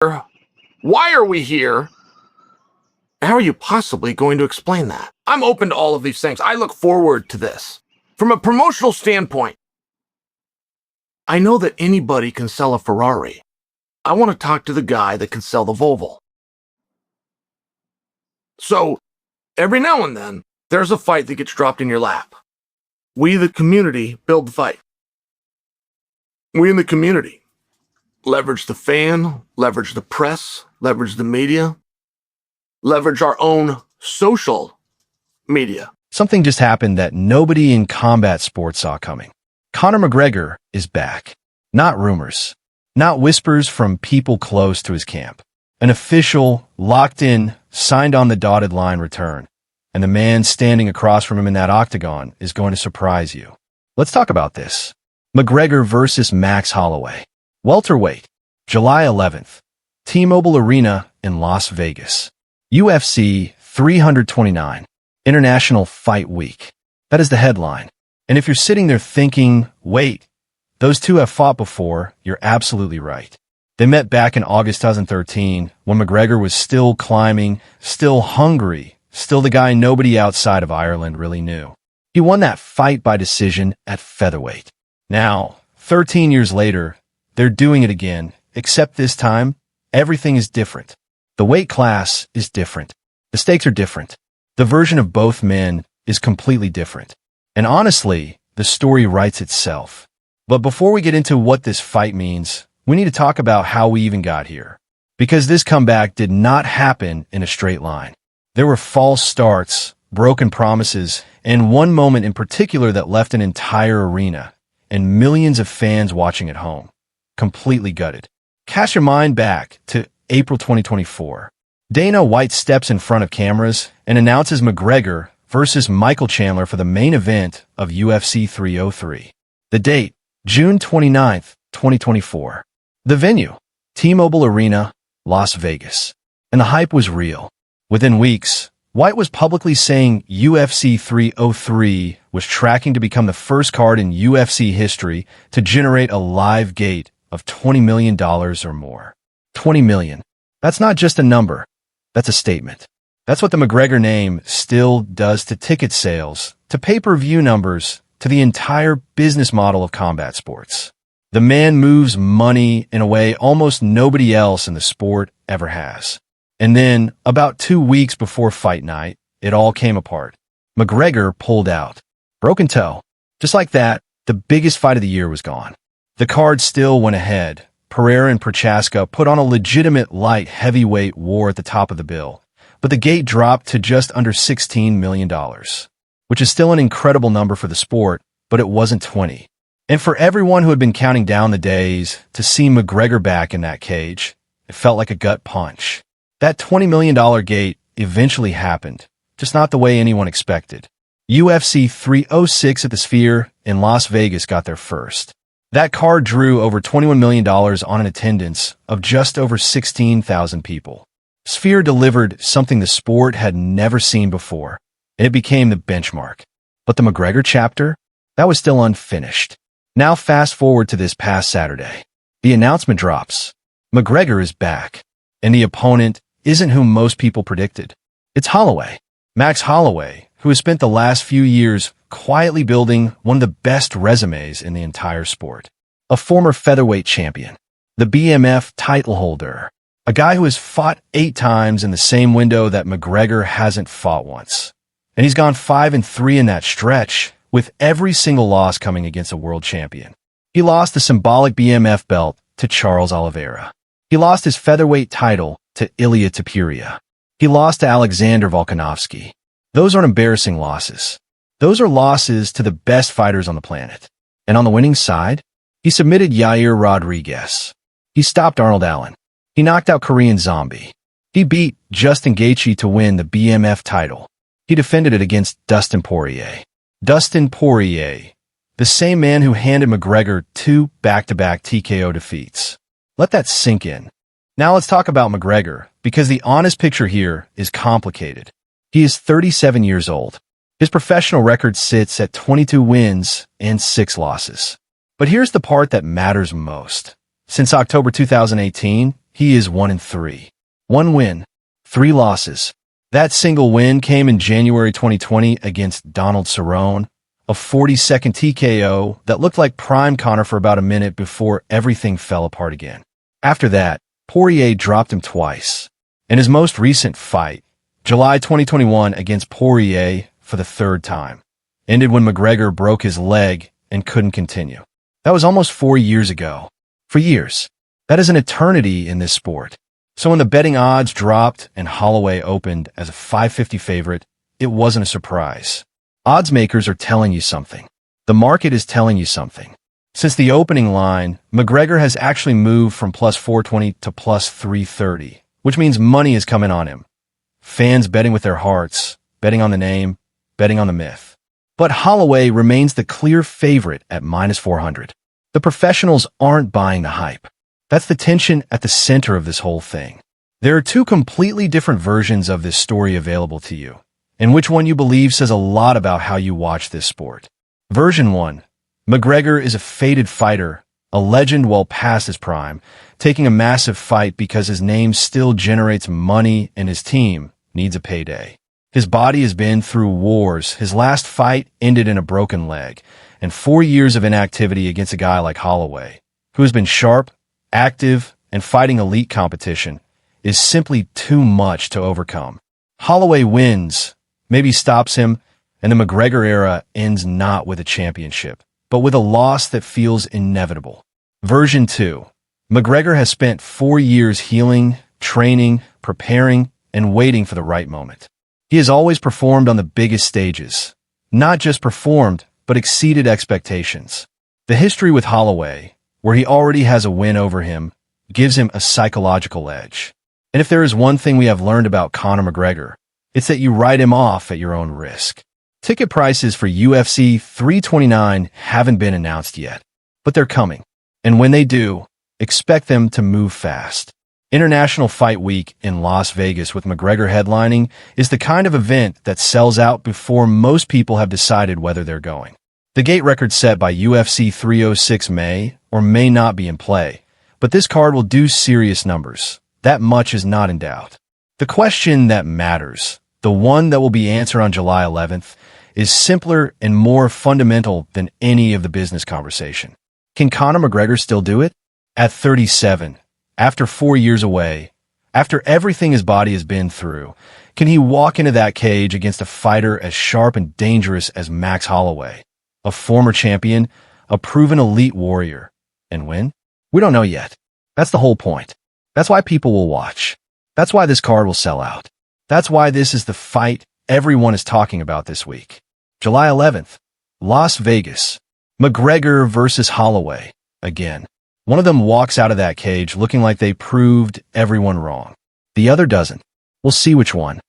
Why are we here? How are you possibly going to explain that? I'm open to all of these things. I look forward to this. From a promotional standpoint, I know that anybody can sell a Ferrari. I want to talk to the guy that can sell the Volvo. So, every now and then, there's a fight that gets dropped in your lap. We, the community, build the fight. We in the community leverage the fan, leverage the press, leverage the media, leverage our own social media. Something just happened that nobody in combat sports saw coming. Conor McGregor is back. Not rumors. Not whispers from people close to his camp. An official, locked-in, signed-on-the-dotted line return. And the man standing across from him in that octagon is going to surprise you. Let's talk about this. McGregor versus Max Holloway. Welterweight. July 11th. T-Mobile Arena in Las Vegas. UFC 329. International Fight Week. That is the headline. And if you're sitting there thinking, wait, those two have fought before, you're absolutely right. They met back in August 2013 when McGregor was still climbing, still hungry, still the guy nobody outside of Ireland really knew. He won that fight by decision at featherweight. Now, 13 years later, they're doing it again, except this time, everything is different. The weight class is different. The stakes are different. The version of both men is completely different. And honestly, the story writes itself. But before we get into what this fight means, we need to talk about how we even got here. Because this comeback did not happen in a straight line. There were false starts, broken promises, and one moment in particular that left an entire arena and millions of fans watching at home completely gutted. Cast your mind back to April 2024. Dana White steps in front of cameras and announces McGregor versus Michael Chandler for the main event of UFC 303. The date, June 29th, 2024. The venue, T-Mobile Arena, Las Vegas. And the hype was real. Within weeks, White was publicly saying UFC 303 was tracking to become the first card in UFC history to generate a live gate of $20 million or more. 20 million. That's not just a number. That's a statement. That's what the McGregor name still does to ticket sales, to pay-per-view numbers, to the entire business model of combat sports. The man moves money in a way almost nobody else in the sport ever has. And then, about 2 weeks before fight night, it all came apart. McGregor pulled out. Broken toe. Just like that, the biggest fight of the year was gone. The card still went ahead. Pereira and Prochaska put on a legitimate light heavyweight war at the top of the bill. But the gate dropped to just under $16 million, which is still an incredible number for the sport, but it wasn't 20. And for everyone who had been counting down the days to see McGregor back in that cage, it felt like a gut punch. That $20 million gate eventually happened, just not the way anyone expected. UFC 306 at the Sphere in Las Vegas got there first. That card drew over $21 million on an attendance of just over 16,000 people. Sphere delivered something the sport had never seen before, and it became the benchmark. But the McGregor chapter? That was still unfinished. Now fast forward to this past Saturday. The announcement drops. McGregor is back, and the opponent isn't who most people predicted. It's Holloway. Max Holloway, who has spent the last few years quietly building one of the best resumes in the entire sport. A former featherweight champion, the BMF title holder, a guy who has fought 8 times in the same window that McGregor hasn't fought once. And he's gone 5-3 in that stretch, with every single loss coming against a world champion. He lost the symbolic BMF belt to Charles Oliveira. He lost his featherweight title to Ilia Topuria. He lost to Alexander Volkanovski. Those aren't embarrassing losses. Those are losses to the best fighters on the planet. And on the winning side, he submitted Yair Rodriguez. He stopped Arnold Allen. He knocked out Korean Zombie. He beat Justin Gaethje to win the BMF title. He defended it against Dustin Poirier. Dustin Poirier, the same man who handed McGregor 2 back-to-back TKO defeats. Let that sink in. Now let's talk about McGregor, because the honest picture here is complicated. He is 37 years old. His professional record sits at 22 wins and 6 losses. But here's the part that matters most. Since October 2018, he is 1-3. 1 win, 3 losses. That single win came in January 2020 against Donald Cerrone, a 40-second TKO that looked like prime Conor for about a minute before everything fell apart again. After that, Poirier dropped him twice. In his most recent fight, July 2021 against Poirier for the 3rd time, ended when McGregor broke his leg and couldn't continue. That was almost 4 years ago. For years. That is an eternity in this sport. So when the betting odds dropped and Holloway opened as a 550 favorite, it wasn't a surprise. Odds makers are telling you something. The market is telling you something. Since the opening line, McGregor has actually moved from plus 420 to plus 330, which means money is coming on him. Fans betting with their hearts, betting on the name, betting on the myth. But Holloway remains the clear favorite at minus 400. The professionals aren't buying the hype. That's the tension at the center of this whole thing. There are 2 completely different versions of this story available to you, and which one you believe says a lot about how you watch this sport. Version 1. McGregor is a faded fighter, a legend well past his prime, taking a massive fight because his name still generates money and his team needs a payday. His body has been through wars, his last fight ended in a broken leg, and 4 years of inactivity against a guy like Holloway, who has been sharp, active, and fighting elite competition, is simply too much to overcome. Holloway wins, maybe stops him, and the McGregor era ends not with a championship, but with a loss that feels inevitable. Version 2. McGregor has spent 4 years healing, training, preparing, and waiting for the right moment. He has always performed on the biggest stages. Not just performed, but exceeded expectations. The history with Holloway, where he already has a win over him, gives him a psychological edge. And if there is one thing we have learned about Conor McGregor, it's that you write him off at your own risk. Ticket prices for UFC 329 haven't been announced yet, but they're coming. And when they do, expect them to move fast. International Fight Week in Las Vegas with McGregor headlining is the kind of event that sells out before most people have decided whether they're going. The gate record set by UFC 306 may or may not be in play, but this card will do serious numbers. That much is not in doubt. The question that matters, the one that will be answered on July 11th, is simpler and more fundamental than any of the business conversation. Can Conor McGregor still do it? At 37, after 4 years away, after everything his body has been through, can he walk into that cage against a fighter as sharp and dangerous as Max Holloway, a former champion, a proven elite warrior, and win? We don't know yet. That's the whole point. That's why people will watch. That's why this card will sell out. That's why this is the fight everyone is talking about this week. July 11th, Las Vegas. McGregor versus Holloway, again. One of them walks out of that cage looking like they proved everyone wrong. The other doesn't. We'll see which one.